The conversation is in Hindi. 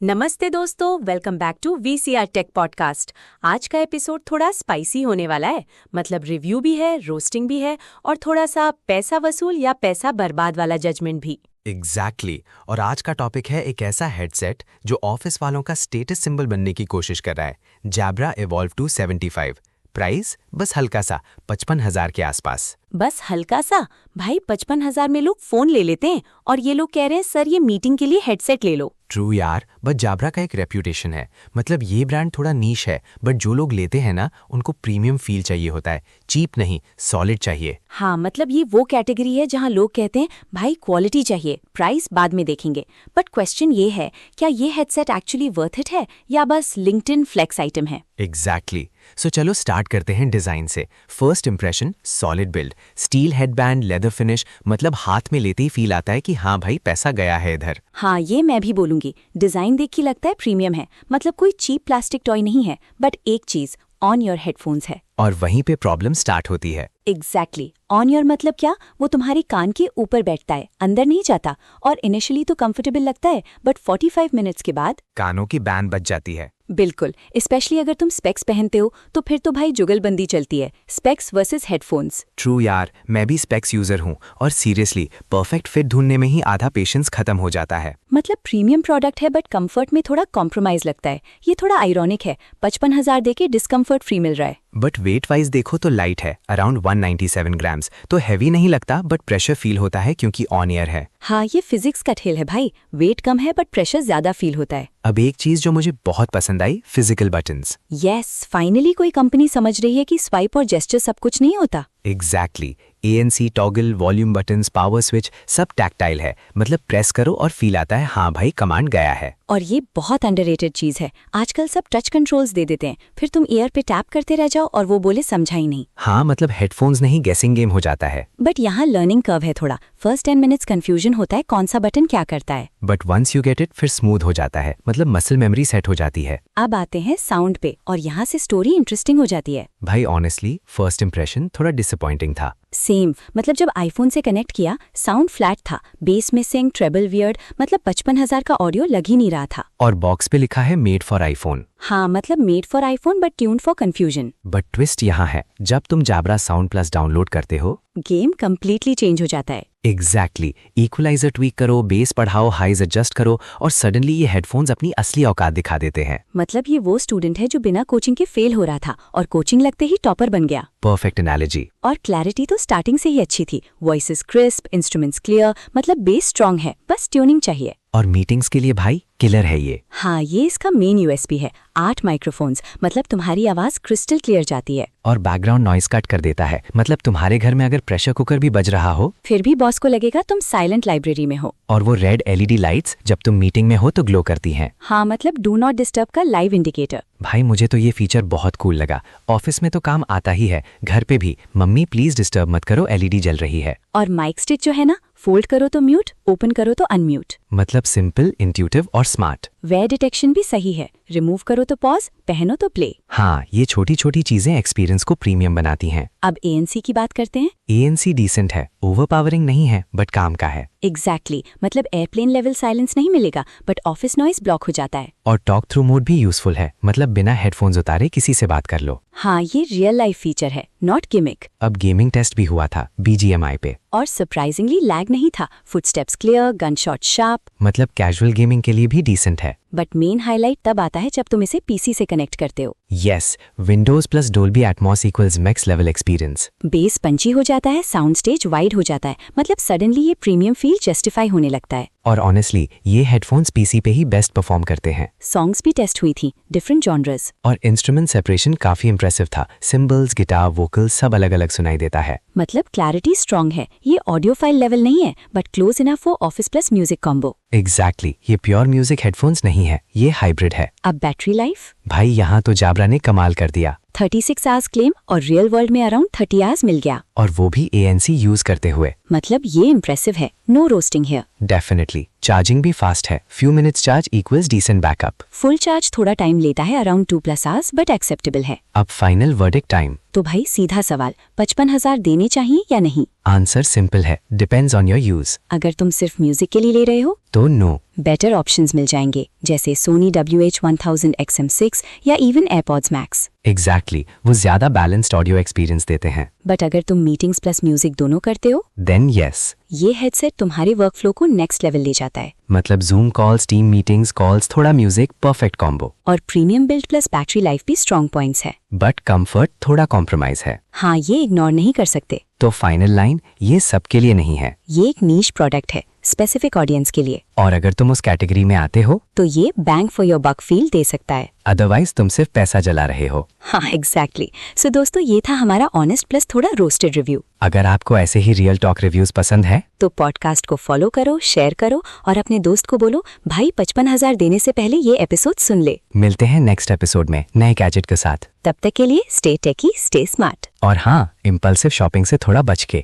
नमस्ते दोस्तों, welcome back to VCR tech podcast. आज का एपिसोड थोड़ा स्पाइसी होने वाला है। मतलब रिव्यू भी है, रोस्टिंग भी है और थोड़ा सा पैसा वसूल या पैसा बर्बाद वाला जजमेंट भी। एग्जैक्टली और आज का टॉपिक है एक ऐसा हेडसेट जो ऑफिस वालों का स्टेटस सिंबल बनने की कोशिश कर रहा है। Zebra evolve 275। प्राइस बस हल्का सा 55,000 के आसपास। बस हल्का सा? भाई 55,000 में लोग फोन ले लेते हैं और ये लोग कह रहे हैं सर ये मीटिंग के लिए हेडसेट ले लो। ट्रू यार, बट जैब्रा का एक रेप्यूटेशन है। मतलब ये ब्रांड थोड़ा नीश है, बट जो लोग लेते हैं ना उनको प्रीमियम फील चाहिए होता है। चीप नहीं, सॉलिड चाहिए। हाँ, मतलब ये वो कैटेगरी है जहाँ लोग कहते हैं भाई क्वालिटी चाहिए, प्राइस बाद में देखेंगे। बट क्वेश्चन ये है, क्या ये हेडसेट एक्चुअली वर्थ इट है या बस लिंक्डइन फ्लेक्स आइटम है? एग्जैक्टली। सो चलो स्टार्ट करते हैं डिजाइन से। First impression, solid build, steel headband, leather finish. मतलब हाथ में लेते ही फील आता है कि हाँ भाई पैसा गया है इधर। हाँ, ये मैं भी बोलूंगी। डिजाइन देख के लगता है प्रीमियम है, मतलब कोई चीप प्लास्टिक टॉय नहीं है। बट एक चीज, ऑन योर हेडफोन्स है। और वहीं पे प्रॉब्लम स्टार्ट होती है। एग्जैक्टली। ऑन योर मतलब क्या? वो तुम्हारी कान के ऊपर बैठता है, अंदर नहीं जाता। और इनिशियली तो कंफर्टेबल लगता है, बट 45 मिनट्स के बाद कानों की बैंड बज जाती है। बिल्कुल, स्पेशली अगर तुम स्पेक्स पहनते हो तो फिर तो भाई जुगलबंदी चलती है, स्पेक्स वर्सेस हेडफोन्स। ट्रू यार, मैं भी स्पेक्स यूजर हूँ और सीरियसली परफेक्ट फिट ढूंढने में ही आधा पेशेंस खत्म हो जाता है। मतलब प्रीमियम प्रोडक्ट है बट कंफर्ट में थोड़ा कॉम्प्रोमाइज लगता है। ये थोड़ा आयरॉनिक है। 55,000 देके डिस्कम्फर्ट फ्री मिल रहा है। बट वेट वाइज देखो तो लाइट है, अराउंड 197 ग्राम्स। तो हैवी नहीं लगता, बट प्रेशर फील होता है क्योंकि ऑन ईयर है। हाँ, ये फिजिक्स का खेल है भाई। वेट कम है बट प्रेशर ज्यादा फील होता है। अब एक चीज जो मुझे बहुत पसंद आई, फिजिकल बटन्स। यस, फाइनली कोई कंपनी समझ रही है कि स्वाइप और जेस्चर सब कुछ नहीं होता। Exactly. ANC, toggle, volume buttons, power switch सब टैक्टाइल है। मतलब प्रेस करो और फील आता है हाँ भाई कमांड गया है। और ये बहुत अंडररेटेड चीज है। आजकल सब टच कंट्रोल्स दे देते हैं, फिर तुम ईयर पे टैप करते रह जाओ और वो बोले समझा ही नहीं। हाँ, मतलब हेडफोन्स नहीं, गेसिंग गेम हो जाता है। बट यहाँ लर्निंग कर्व है थोड़ा। फर्स्ट 10 मिनट्स कंफ्यूजन होता है कौन सा बटन क्या करता है। But once you get it फिर स्मूथ हो जाता है। मतलब मसल मेमोरी सेट हो जाती है। अब आते हैं साउंड पे और यहाँ से स्टोरी इंटरेस्टिंग हो जाती है। भाई ऑनेस्टली फर्स्ट इंप्रेशन थोड़ा डिसअपॉइंटिंग था। सेम। मतलब जब आईफोन से कनेक्ट किया साउंड फ्लैट था, बेस मिसिंग, ट्रेबल वियर्ड। मतलब 55,000 का ऑडियो लग ही नहीं रहा था। और बॉक्स पे लिखा है मेड फॉर आईफोन। हाँ, मतलब made for iPhone but tuned for confusion. But twist यहाँ है, जब तुम जैब्रा साउंड प्लस डाउनलोड करते हो गेम कंप्लीटली चेंज हो जाता है। एग्जैक्टली। इक्वलाइजर ट्वीक करो, बेस बढ़ाओ, हाइज एडजस्ट करो और सडनली ये हेडफोन्स अपनी असली औकात दिखा देते हैं। मतलब ये वो स्टूडेंट है जो बिना कोचिंग के फेल हो रहा था और कोचिंग लगते ही टॉपर बन गया। Perfect analogy. और क्लैरिटी तो स्टार्टिंग से ही अच्छी थी। Voices crisp, instruments clear. मतलब बेस स्ट्रांग है, बस ट्यूनिंग चाहिए। और मीटिंग्स के लिए भाई किलर है ये। हाँ, ये इसका मेन USP है। 8 माइक्रोफोन्स, मतलब तुम्हारी आवाज क्रिस्टल क्लियर जाती है। और बैकग्राउंड नॉइस कट कर देता है। मतलब तुम्हारे घर में अगर प्रेशर कुकर भी बज रहा हो फिर भी बॉस को लगेगा तुम साइलेंट लाइब्रेरी में हो। और वो रेड LED लाइट्स जब तुम मीटिंग में हो तो ग्लो करती हैं। हाँ, मतलब डू नॉट डिस्टर्ब का लाइव इंडिकेटर। भाई मुझे तो ये फीचर बहुत कूल लगा। ऑफिस में तो काम आता ही है, घर पे भी मम्मी प्लीज डिस्टर्ब मत करो, LED जल रही है। और माइक स्टिक जो है ना, फोल्ड करो तो म्यूट, ओपन करो तो अनम्यूट। मतलब सिंपल, इंट्यूटिव और स्मार्ट। वेयर डिटेक्शन भी सही है। रिमूव करो तो पॉज, पहनो तो प्ले। हाँ, ये छोटी छोटी चीजें एक्सपीरियंस को प्रीमियम बनाती हैं। अब ANC की बात करते हैं। ANC डिसेंट है, ओवरपावरिंग नहीं है, बट काम का है। एग्जैक्टली। मतलब एयरप्लेन लेवल साइलेंस नहीं मिलेगा बट ऑफिस नॉइस ब्लॉक हो जाता है। और टॉक थ्रू मोड भी यूजफुल है। मतलब बिना हेडफोन्स उतारे किसी से बात कर लो। हाँ, ये रियल लाइफ फीचर है, नॉट गिमिक। अब गेमिंग टेस्ट भी हुआ था BGMI पे और सरप्राइजिंगली लैग नहीं था। Footsteps clear, gun shot sharp. मतलब कैजुअल गेमिंग के लिए भी डिसेंट है। बट मेन हाईलाइट तब आता है जब तुम इसे PC से कनेक्ट करते हो। Yes, Windows plus Dolby Atmos equals max level experience. Bass punchy हो जाता है, साउंड स्टेज वाइड हो जाता है। मतलब सडनली ये प्रीमियम फील जस्टिफाई होने लगता है। और ऑनेस्टली ये हेडफोन्स PC पे ही बेस्ट परफॉर्म करते हैं। सॉन्ग्स भी टेस्ट हुई थी, डिफरेंट जॉनर्स। और इंस्ट्रूमेंट सेपरेशन काफी इंप्रेसिव था। सिम्बल्स, गिटार, वोकल्स सब अलग अलग सुनाई देता है। मतलब क्लैरिटी स्ट्रांग है। ये ऑडियो फाइल लेवल नहीं है but close enough for office plus music combo. Exactly. ये प्योर म्यूजिक हेडफोन्स नहीं है, ये हाइब्रिड है। अब बैटरी लाइफ भाई यहाँ तो जैब्रा ने कमाल कर दिया। 36 आवर्स क्लेम और रियल वर्ल्ड में अराउंड 30 आवर्स मिल गया। और वो भी ANC यूज करते हुए। मतलब ये इम्प्रेसिव है। No roasting here. Definitely. Charging भी फास्ट है, few minutes charge equals decent backup. Full charge थोड़ा टाइम लेता है, अराउंड 2+ आवर्स, बट एक्सेप्टेबल है। अब फाइनल वर्डिक्ट टाइम। तो भाई सीधा सवाल, 55,000 देने चाहिए या नहीं? आंसर सिंपल है, डिपेंड्स ऑन योर यूज। अगर तुम सिर्फ म्यूजिक के लिए ले रहे हो तो नो। बेटर ऑप्शंस मिल जाएंगे, जैसे सोनी WH-1000 XM6 या इवन एयरपॉड्स मैक्स। एग्जैक्टली, वो ज्यादा बैलेंस्ड ऑडियो एक्सपीरियंस देते हैं। बट अगर तुम मीटिंग्स प्लस म्यूजिक दोनों करते हो, देन यस, ये हेडसेट तुम्हारे वर्कफ्लो को नेक्स्ट लेवल ले जाता है। मतलब zoom calls, team meetings, calls, थोड़ा म्यूजिक, परफेक्ट कॉम्बो। और premium build plus battery life भी स्ट्रॉन्ग पॉइंट्स है। बट कंफर्ट थोड़ा कॉम्प्रोमाइज है। हाँ, ये इग्नोर नहीं कर सकते। तो फाइनल लाइन, ये सबके लिए नहीं है। ये एक नीश प्रोडक्ट है, स्पेसिफिक ऑडियंस के लिए। और अगर तुम उस कैटेगरी में आते हो तो ये bang for your buck feel दे सकता है। अदरवाइज तुम सिर्फ पैसा जला रहे हो। हाँ, एग्जैक्टली। सो दोस्तों, ये था हमारा ऑनेस्ट प्लस थोड़ा रोस्टेड रिव्यू। अगर आपको ऐसे ही रियल टॉक रिव्यूज पसंद है तो पॉडकास्ट को फॉलो करो, शेयर करो और अपने दोस्त को बोलो, भाई 55,000 देने से पहले ये एपिसोड सुन ले। मिलते हैं नेक्स्ट एपिसोड में नए गैजेट के साथ। तब तक के लिए स्टे टेकी, स्टे स्मार्ट। और हाँ, इम्पल्सिव शॉपिंग से थोड़ा बच के।